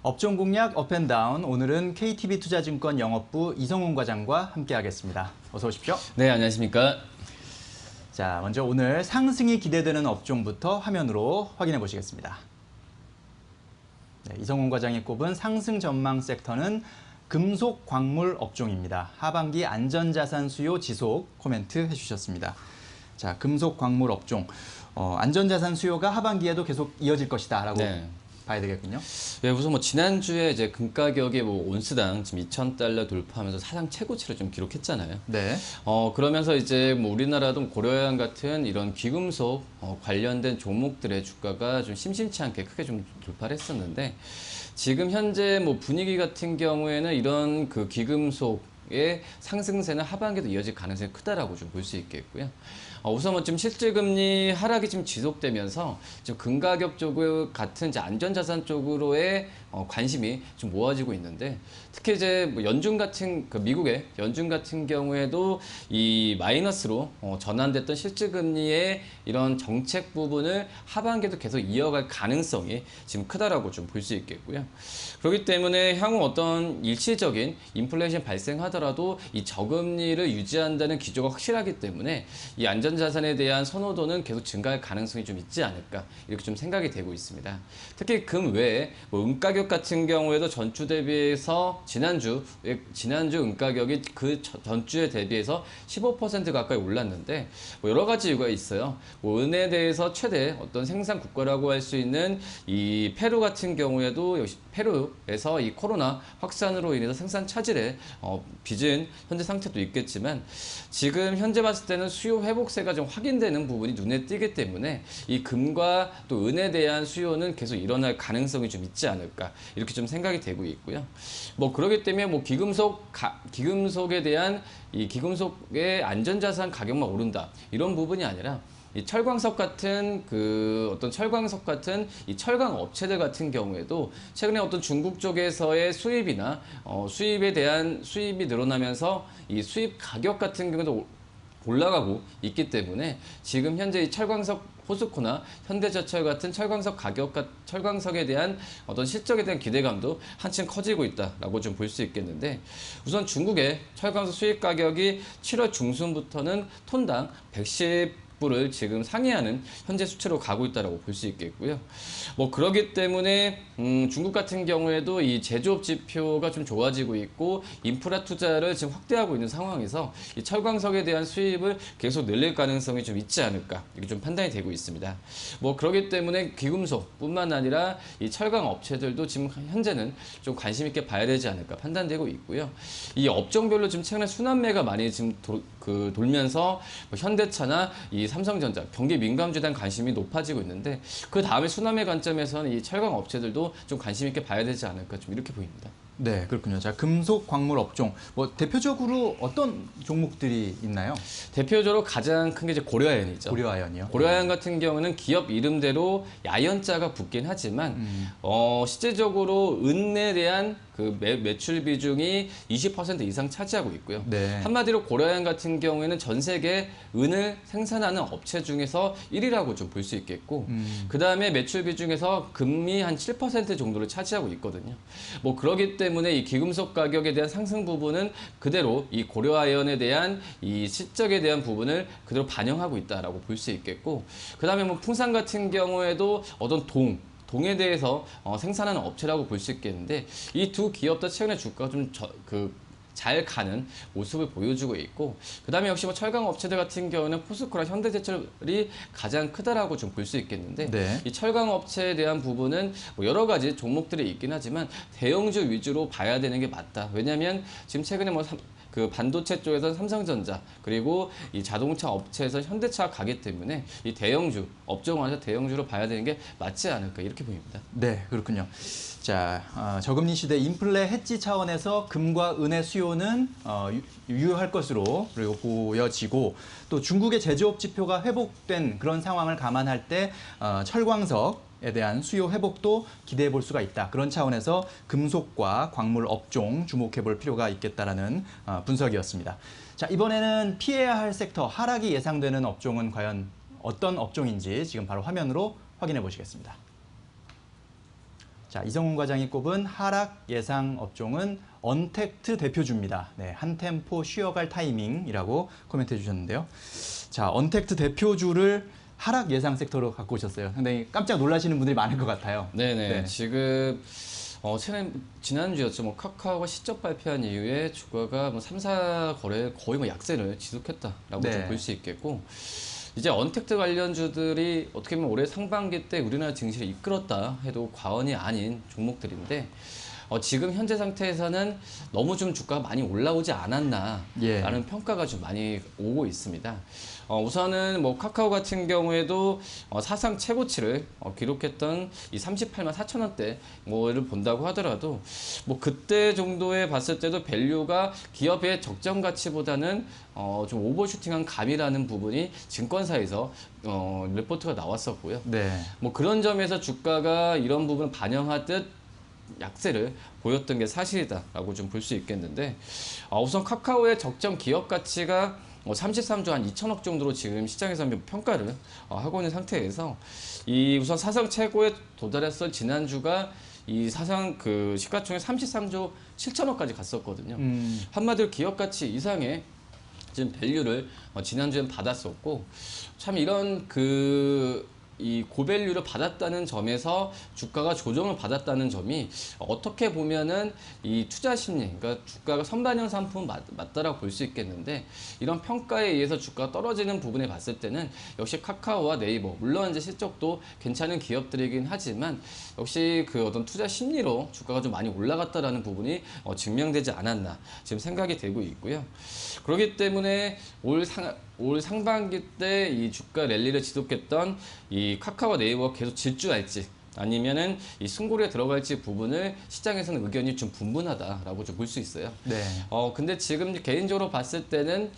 업종 공략 업앤다운, 오늘은 KTB투자증권 영업부 이성훈 과장과 함께하겠습니다. 어서 오십시오. 네, 안녕하십니까. 자, 먼저 오늘 상승이 기대되는 업종부터 화면으로 확인해 보시겠습니다. 네, 이성훈 과장이 꼽은 상승 전망 섹터는 금속 광물 업종입니다. 하반기 안전자산 수요 지속 코멘트 해주셨습니다. 자, 금속 광물 업종, 안전자산 수요가 하반기에도 계속 이어질 것이다라고 봐야 되겠군요. 네, 우선 지난주에 이제 금 가격이 온스당 지금 2,000달러 돌파하면서 사상 최고치를 좀 기록했잖아요. 네. 그러면서 이제 우리나라도 고려해양 같은 이런 귀금속 관련된 종목들의 주가가 좀 심심치 않게 크게 좀 돌파를 했었는데, 지금 현재 분위기 같은 경우에는 이런 그 귀금속의 상승세는 하반기도 이어질 가능성이 크다라고 좀 볼 수 있겠고요. 우선 지금 실질금리 하락이 지금 지속되면서 지금 금가격 쪽 같은 이제 안전자산 쪽으로의 관심이 좀 모아지고 있는데, 특히 이제 연준 같은 미국의 연준 같은 경우에도 이 마이너스로 전환됐던 실질금리의 이런 정책 부분을 하반기에도 계속 이어갈 가능성이 지금 크다라고 좀 볼 수 있겠고요. 그렇기 때문에 향후 어떤 일시적인 인플레이션 발생하더라도 이 저금리를 유지한다는 기조가 확실하기 때문에 이 안전자산에 대한 선호도는 계속 증가할 가능성이 좀 있지 않을까, 이렇게 좀 생각이 되고 있습니다. 특히 금 외에 은가격 같은 경우에도 전주 대비해서 지난주 은가격이 그 전주에 대비해서 15% 가까이 올랐는데, 여러 가지 이유가 있어요. 은에 대해서 최대 어떤 생산 국가라고 할 수 있는 이 페루 같은 경우에도 역시 페루에서 이 코로나 확산으로 인해서 생산 차질에 빚은 현재 상태도 있겠지만, 지금 현재 봤을 때는 수요 회복세가 좀 확인되는 부분이 눈에 띄기 때문에 이 금과 또 은에 대한 수요는 계속 일어날 가능성이 좀 있지 않을까, 이렇게 좀 생각이 되고 있고요. 그렇기 때문에 기금속에 대한 이 기금속의 안전자산 가격만 오른다, 이런 부분이 아니라 이 철광석 같은 철광석 같은 이 철강 업체들 같은 경우에도 최근에 어떤 중국 쪽에서의 수입이나 수입에 대한 수입이 늘어나면서 이 수입 가격 같은 경우도 올라가고 있기 때문에 지금 현재 이 철광석 포스코나 현대제철 같은 철광석에 대한 어떤 실적에 대한 기대감도 한층 커지고 있다라고 좀 볼 수 있겠는데, 우선 중국의 철광석 수입 가격이 7월 중순부터는 톤당 110불을 지금 상회하는 현재 수치로 가고 있다라고 볼 수 있겠고요. 그러기 때문에 중국 같은 경우에도 이 제조업 지표가 좀 좋아지고 있고 인프라 투자를 지금 확대하고 있는 상황에서 이 철광석에 대한 수입을 계속 늘릴 가능성이 좀 있지 않을까, 이게 좀 판단이 되고 있습니다. 그러기 때문에 귀금속뿐만 아니라 이 철강 업체들도 지금 현재는 좀 관심 있게 봐야 되지 않을까 판단되고 있고요. 이 업종별로 지금 최근에 순환매가 많이 지금 돌면서 현대차나 이 삼성전자, 경기 민감주에 대한 관심이 높아지고 있는데, 그 다음에 순환매 관점에서는 이 철강 업체들도 좀 관심 있게 봐야 되지 않을까, 좀 이렇게 보입니다. 네, 그렇군요. 자, 금속 광물 업종, 대표적으로 어떤 종목들이 있나요? 대표적으로 가장 큰 게 이제 고려아연이죠. 고려아연이요? 고려아연 같은 경우는 기업 이름대로 야연자가 붙긴 하지만 실제적으로 은에 대한 그 매출 비중이 20% 이상 차지하고 있고요. 네. 한마디로 고려아연 같은 경우에는 전 세계 은을 생산하는 업체 중에서 1위라고 좀 볼 수 있겠고, 그 다음에 매출 비중에서 금이 한 7% 정도를 차지하고 있거든요. 그러기 때문에 이 기금속 가격에 대한 상승 부분은 그대로 이 고려아연에 대한 이 실적에 대한 부분을 그대로 반영하고 있다라고 볼 수 있겠고, 그 다음에 풍산 같은 경우에도 어떤 동에 대해서 생산하는 업체라고 볼 수 있겠는데, 이 두 기업 다 최근에 주가가 좀 잘 가는 모습을 보여주고 있고, 그 다음에 역시 철강 업체들 같은 경우는 포스코랑 현대제철이 가장 크다라고 좀 볼 수 있겠는데, 네. 이 철강 업체에 대한 부분은 여러 가지 종목들이 있긴 하지만 대형주 위주로 봐야 되는 게 맞다. 왜냐하면 지금 최근에 그 반도체 쪽에서는 삼성전자, 그리고 이 자동차 업체에서 현대차가 가기 때문에 이 대형주, 업종화에서 대형주로 봐야 되는 게 맞지 않을까, 이렇게 보입니다. 네, 그렇군요. 자, 저금리 시대 인플레 해지 차원에서 금과 은의 수요는 유효할 것으로 그리고 보여지고, 또 중국의 제조업 지표가 회복된 그런 상황을 감안할 때 철광석에 대한 수요 회복도 기대해 볼 수가 있다. 그런 차원에서 금속과 광물 업종 주목해 볼 필요가 있겠다라는 분석이었습니다. 자, 이번에는 피해야 할 섹터, 하락이 예상되는 업종은 과연 어떤 업종인지 지금 바로 화면으로 확인해 보시겠습니다. 자, 이성훈 과장이 꼽은 하락 예상 업종은 언택트 대표주입니다. 네, 한 템포 쉬어갈 타이밍이라고 코멘트해 주셨는데요. 자, 언택트 대표주를 하락 예상 섹터로 갖고 오셨어요. 상당히 깜짝 놀라시는 분들이 많을 것 같아요. 네네. 네. 지금 지난주였죠. 카카오가 실적 발표한 이후에 주가가 3, 4거래 거의 약세를 지속했다라고 네. 좀 볼 수 있겠고, 이제 언택트 관련주들이 어떻게 보면 올해 상반기 때 우리나라 증시를 이끌었다 해도 과언이 아닌 종목들인데, 지금 현재 상태에서는 너무 좀 주가가 많이 올라오지 않았나라는 예. 평가가 좀 많이 오고 있습니다. 우선은 카카오 같은 경우에도 사상 최고치를 기록했던 이 38만 4천 원대를 본다고 하더라도 그때 정도에 봤을 때도 밸류가 기업의 적정 가치보다는 좀 오버슈팅한 감이라는 부분이 증권사에서 리포트가 나왔었고요. 네. 그런 점에서 주가가 이런 부분을 반영하듯 약세를 보였던 게 사실이다라고 좀 볼 수 있겠는데, 우선 카카오의 적정 기업 가치가 33조 한 2천억 정도로 지금 시장에서 평가를 하고 있는 상태에서, 이 우선 사상 최고에 도달했을 지난주가 이 사상 그 시가총액 33조 7천억까지 갔었거든요. 한마디로 기업 가치 이상의 지금 밸류를 지난주엔 받았었고, 참 이런 이 고밸류를 받았다는 점에서 주가가 조정을 받았다는 점이 어떻게 보면은 이 투자 심리, 그러니까 주가가 선반영 상품 맞다라고 볼 수 있겠는데, 이런 평가에 의해서 주가가 떨어지는 부분에 봤을 때는 역시 카카오와 네이버, 물론 이제 실적도 괜찮은 기업들이긴 하지만 역시 그 어떤 투자 심리로 주가가 좀 많이 올라갔다라는 부분이 증명되지 않았나 지금 생각이 되고 있고요. 그렇기 때문에 올 상반기 때 이 주가 랠리를 지속했던 이 카카오와 네이버가 계속 질주할지 아니면은 이 승고리에 들어갈지 부분을 시장에서는 의견이 좀 분분하다라고 좀 볼 수 있어요. 네. 근데 지금 개인적으로 봤을 때는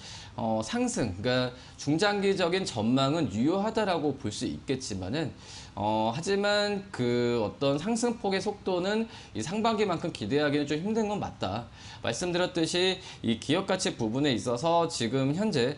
상승, 그러니까 중장기적인 전망은 유효하다라고 볼 수 있겠지만은 하지만 그 어떤 상승폭의 속도는 이 상반기만큼 기대하기는 좀 힘든 건 맞다. 말씀드렸듯이 이 기업 가치 부분에 있어서 지금 현재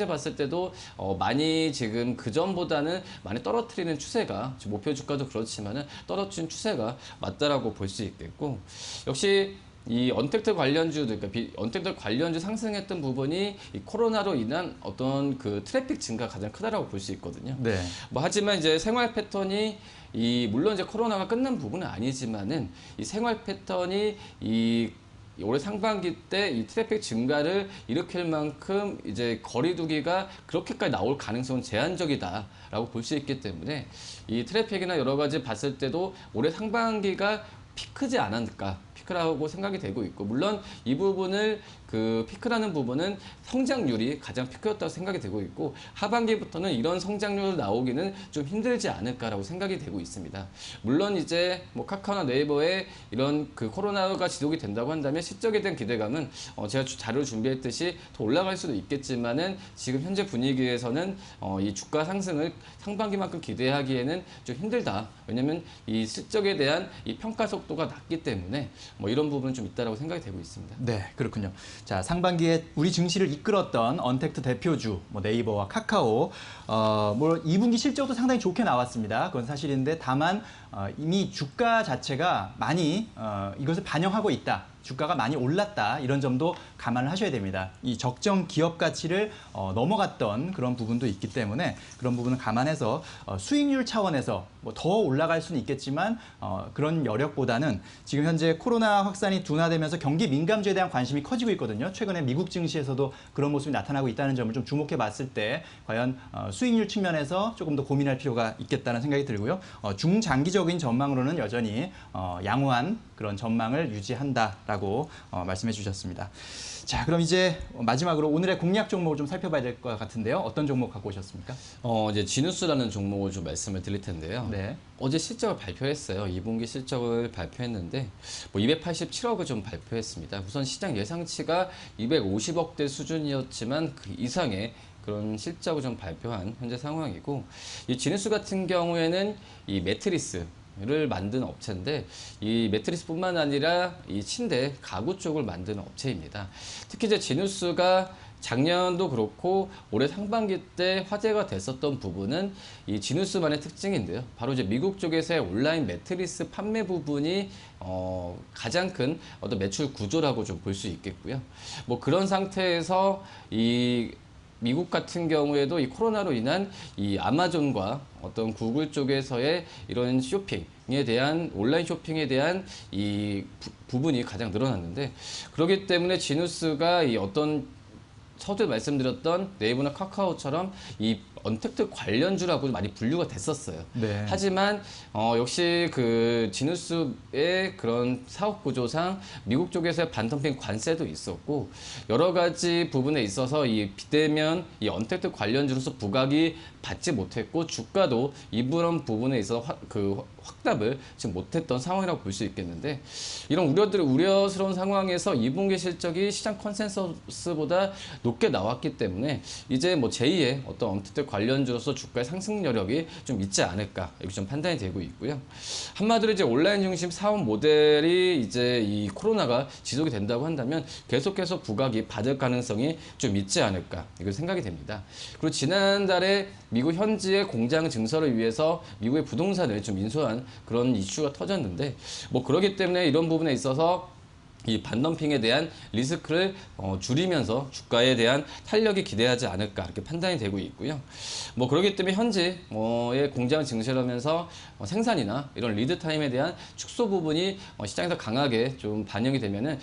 봤을 때도 많이 지금 그 전보다는 많이 떨어뜨리는 추세가, 목표 주가도 그렇지만은 떨어지는 추세가 맞다라고 볼 수 있겠고, 역시 이 언택트 관련주들, 그러니까 언택트 관련주 상승했던 부분이 이 코로나로 인한 어떤 그 트래픽 증가가 가장 크다라고 볼 수 있거든요. 네. 하지만 이제 생활 패턴이 물론 이제 코로나가 끝난 부분은 아니지만은 이 생활 패턴이 올해 상반기 때 이 트래픽 증가를 일으킬 만큼 이제 거리두기가 그렇게까지 나올 가능성은 제한적이다라고 볼 수 있기 때문에 이 트래픽이나 여러 가지 봤을 때도 올해 상반기가 피크지 않았을까, 피크라고 생각이 되고 있고, 물론 이 부분을 피크라는 부분은 성장률이 가장 피크였다고 생각이 되고 있고, 하반기부터는 이런 성장률 나오기는 좀 힘들지 않을까라고 생각이 되고 있습니다. 물론 이제 카카오나 네이버에 이런 코로나가 지속이 된다고 한다면 실적에 대한 기대감은 제가 자료를 준비했듯이 더 올라갈 수도 있겠지만은 지금 현재 분위기에서는 이 주가 상승을 상반기만큼 기대하기에는 좀 힘들다. 왜냐면 이 실적에 대한 이 평가 속도가 낮기 때문에 이런 부분은 좀 있다라고 생각이 되고 있습니다. 네, 그렇군요. 자, 상반기에 우리 증시를 이끌었던 언택트 대표주, 네이버와 카카오, 2분기 실적도 상당히 좋게 나왔습니다. 그건 사실인데, 다만 이미 주가 자체가 많이 이것을 반영하고 있다. 주가가 많이 올랐다, 이런 점도 감안을 하셔야 됩니다. 이 적정 기업 가치를 넘어갔던 그런 부분도 있기 때문에 그런 부분을 감안해서 수익률 차원에서 더 올라갈 수는 있겠지만 그런 여력보다는 지금 현재 코로나 확산이 둔화되면서 경기 민감주에 대한 관심이 커지고 있거든요. 최근에 미국 증시에서도 그런 모습이 나타나고 있다는 점을 좀 주목해 봤을 때 과연 수익률 측면에서 조금 더 고민할 필요가 있겠다는 생각이 들고요. 중장기적인 전망으로는 여전히 양호한 그런 전망을 유지한다라고 말씀해 주셨습니다. 자, 그럼 이제 마지막으로 오늘의 공략 종목을 좀 살펴봐야 될 것 같은데요. 어떤 종목 갖고 오셨습니까? 이제 지누스라는 종목을 좀 말씀을 드릴 텐데요. 네. 어제 실적을 발표했어요. 2분기 실적을 발표했는데 287억을 좀 발표했습니다. 우선 시장 예상치가 250억대 수준이었지만 그 이상의 그런 실적을 좀 발표한 현재 상황이고, 이 지누스 같은 경우에는 이 매트리스를 만드는 업체인데, 이 매트리스뿐만 아니라 이 침대, 가구 쪽을 만드는 업체입니다. 특히 이제 지누스가 작년도 그렇고 올해 상반기 때 화제가 됐었던 부분은 이 지누스만의 특징인데요. 바로 이제 미국 쪽에서의 온라인 매트리스 판매 부분이 가장 큰 어떤 매출 구조라고 좀 볼 수 있겠고요. 뭐 그런 상태에서 이 미국 같은 경우에도 이 코로나로 인한 이 아마존과 어떤 구글 쪽에서의 이런 쇼핑에 대한 온라인 쇼핑에 대한 이 부분이 가장 늘어났는데, 그렇기 때문에 지누스가 이 어떤 서두에 말씀드렸던 네이버나 카카오처럼 이 언택트 관련주라고 많이 분류가 됐었어요. 네. 하지만 역시 그 지누스의 그런 사업 구조상 미국 쪽에서의 반덤핑 관세도 있었고 여러 가지 부분에 있어서 이 비대면 이 언택트 관련주로서 부각이 받지 못했고 주가도 이런 부분에 있어서 확답을 지금 못했던 상황이라고 볼 수 있겠는데, 이런 우려스러운 상황에서 2분기 실적이 시장 컨센서스보다 높게 나왔기 때문에 이제 뭐 제2의 어떤 언택트 관련주로서 주가의 상승 여력이 좀 있지 않을까 이렇게 좀 판단이 되고 있고요. 한마디로 이제 온라인 중심 사업 모델이 이제 이 코로나가 지속이 된다고 한다면 계속해서 부각이 받을 가능성이 좀 있지 않을까 이렇게 생각이 됩니다. 그리고 지난달에 미국 현지의 공장 증설을 위해서 미국의 부동산을 좀 인수한 그런 이슈가 터졌는데, 뭐 그렇기 때문에 이런 부분에 있어서 이 반덤핑에 대한 리스크를 줄이면서 주가에 대한 탄력이 기대하지 않을까 이렇게 판단이 되고 있고요. 뭐 그렇기 때문에 현지의 공장 증설하면서 생산이나 이런 리드 타임에 대한 축소 부분이 시장에서 강하게 좀 반영이 되면은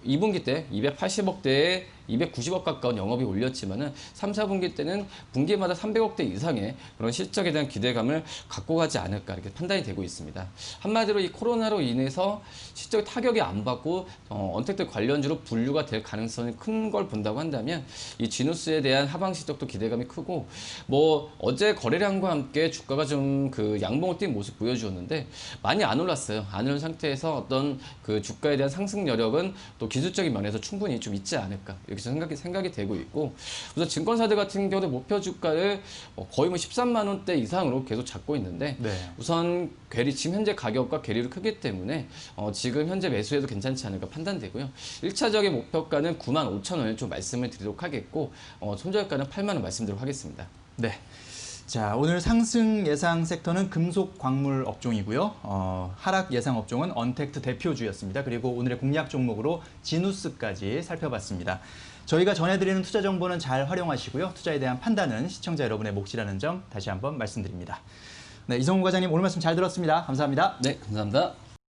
2분기 때 280억대에 290억 가까운 영업이 올렸지만은 3, 4분기 때는 분기마다 300억대 이상의 그런 실적에 대한 기대감을 갖고 가지 않을까 이렇게 판단이 되고 있습니다. 한마디로 이 코로나로 인해서 실적 타격이 안 받고 언택트 관련주로 분류가 될 가능성이 큰 걸 본다고 한다면 이 지누스에 대한 하방 실적도 기대감이 크고, 뭐 어제 거래량과 함께 주가가 좀 그 양봉을 띈 모습 보여주었는데 많이 안 올랐어요. 안 오른 상태에서 어떤 그 주가에 대한 상승 여력은 또 기술적인 면에서 충분히 좀 있지 않을까 이렇게 생각이 되고 있고, 우선 증권사들 같은 경우도 목표 주가를 거의 뭐 13만 원대 이상으로 계속 잡고 있는데 네. 우선 지금 현재 가격과 괴리가 크기 때문에 지금 현재 매수해도 괜찮지 않을까 판단되고요. 1차적인 목표가는 9만 5천 원을 좀 말씀을 드리도록 하겠고 손절가는 8만 원 말씀드리도록 하겠습니다. 네. 자, 오늘 상승 예상 섹터는 금속 광물 업종이고요. 하락 예상 업종은 언택트 대표주였습니다. 그리고 오늘의 공략 종목으로 지누스까지 살펴봤습니다. 저희가 전해드리는 투자 정보는 잘 활용하시고요. 투자에 대한 판단은 시청자 여러분의 몫이라는 점 다시 한번 말씀드립니다. 네, 이성훈 과장님 오늘 말씀 잘 들었습니다. 감사합니다. 네, 감사합니다.